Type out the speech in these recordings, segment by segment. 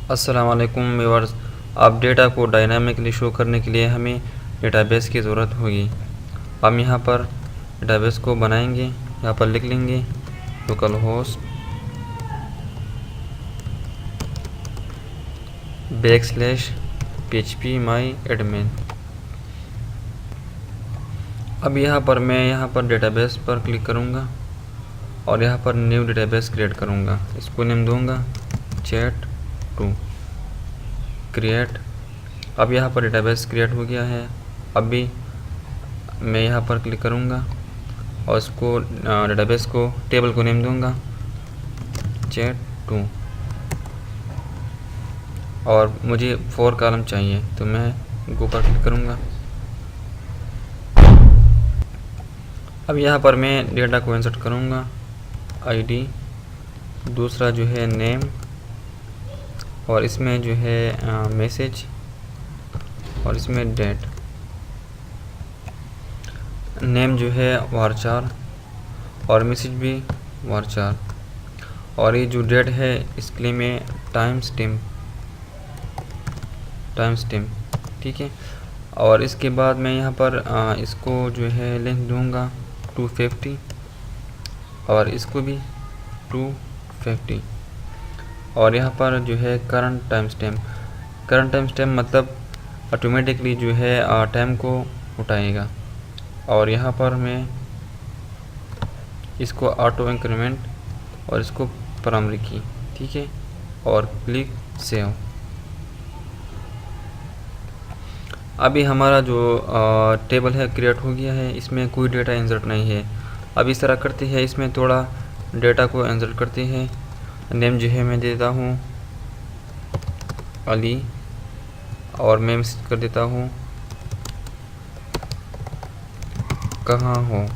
अस्सलाम वालेकुम व्यूअर्स। अब डेटा को डायनामिकली शो करने के लिए हमें डेटाबेस की ज़रूरत होगी। हम यहाँ पर डेटाबेस को बनाएंगे। यहाँ पर लिख लेंगे local host /php my admin। अब यहाँ पर डेटाबेस पर क्लिक करूँगा और यहाँ पर न्यू डेटाबेस क्रिएट करूँगा। इसको नेम दूँगा chat2 क्रिएट। अब यहाँ पर डेटाबेस क्रिएट हो गया है। अभी मैं यहाँ पर क्लिक करूँगा और इसको डेटाबेस को टेबल को नेम दूँगा chat2 और मुझे 4 कॉलम चाहिए तो मैं गो पर क्लिक करूँगा। अब यहाँ पर मैं डेटा को इंसर्ट करूँगा। आईडी, दूसरा जो है नेम और इसमें जो है मैसेज और इसमें डेट। नेम जो है varchar और मैसेज भी varchar और ये जो डेट है इसके लिए मैं टाइम स्टैम्प ठीक है। और इसके बाद मैं यहाँ पर इसको जो है लेंथ दूंगा 250 और इसको भी 250 और यहाँ पर जो है करंट टाइम स्टैम्प मतलब ऑटोमेटिकली जो है टाइम को उठाएगा। और यहाँ पर मैं इसको ऑटो इंक्रीमेंट और इसको प्राइमरी की, ठीक है, और क्लिक सेव। अभी हमारा जो टेबल है क्रिएट हो गया है। इसमें कोई डेटा इंसर्ट नहीं है। अब इस तरह करते हैं, इसमें थोड़ा डेटा को इंसर्ट करते हैं। नेम जो है मैं देता हूँ अली और मैं मैसेज कर देता हूँ कहाँ हो।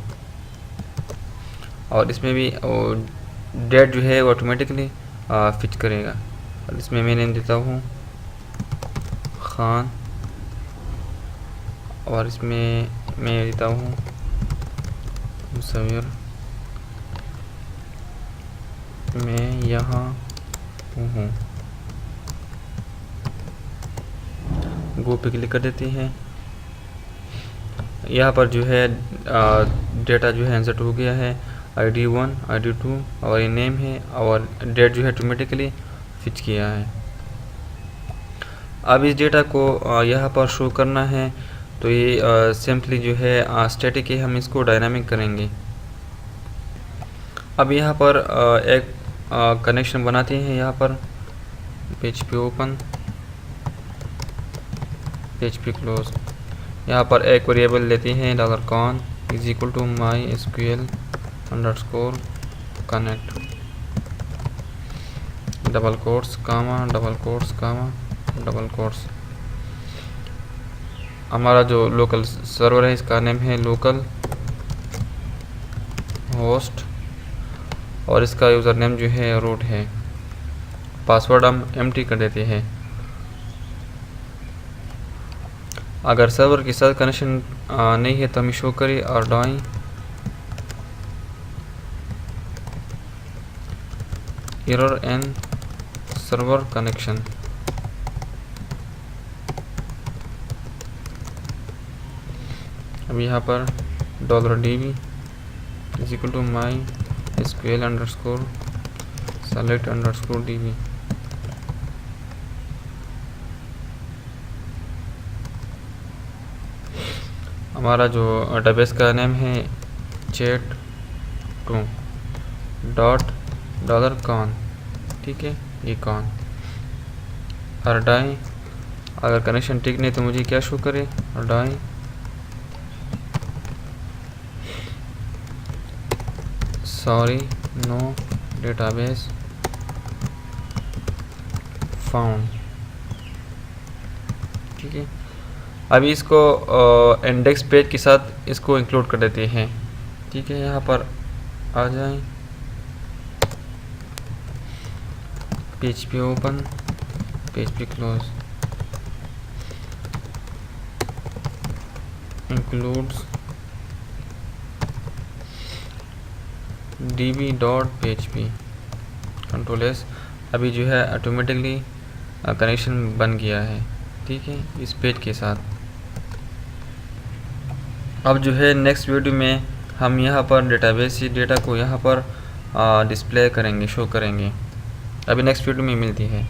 और इसमें भी डेट जो है वो ऑटोमेटिकली फिक्स करेगा। और इसमें मैं नेम देता हूँ खान और इसमें मैं देता हूँ मुसव्विर, मैं यहाँ हूँ। गो पे क्लिक कर देते हैं। यहाँ पर जो है डेटा जो है इंसर्ट हो गया है। ID1 ID2 और ये नेम है और डेट जो है ऑटोमेटिकली फिक्स किया है। अब इस डेटा को यहाँ पर शो करना है तो ये सिंपली जो है स्टैटिक है, हम इसको डायनामिक करेंगे। अब यहाँ पर एक कनेक्शन बनाते हैं। यहाँ पर PHP ओपन PHP क्लोज। यहाँ पर एक वेरिएबल लेते हैं $con = mysql _ connect double quotes double quotes. हमारा जो लोकल सर्वर है इसका नेम है लोकल होस्ट और इसका यूज़र नेम जो है रूट है। पासवर्ड हम एम्प्टी कर देते हैं। अगर सर्वर के साथ कनेक्शन नहीं है तो हमें शो करें और die error in server connection. अब यहाँ पर $db = mysql _ select _ db। हमारा जो डेटाबेस का नेम है chat2 $con, ठीक है, ये कॉन और डाई। अगर कनेक्शन ठीक नहीं तो मुझे क्या शो करे और die sorry no database found, ठीक है। अभी इसको इंडेक्स पेज के साथ इसको इंक्लूड कर देते हैं, ठीक है। यहाँ पर आ जाएं, PHP open PHP close includes db.php Ctrl+S। अभी जो है ऑटोमेटिकली कनेक्शन बन गया है, ठीक है, इस पेज के साथ। अब जो है नेक्स्ट वीडियो में हम यहाँ पर डेटाबेस से डेटा को यहाँ पर डिस्प्ले करेंगे, शो करेंगे। अभी नेक्स्ट वीडियो में मिलती है।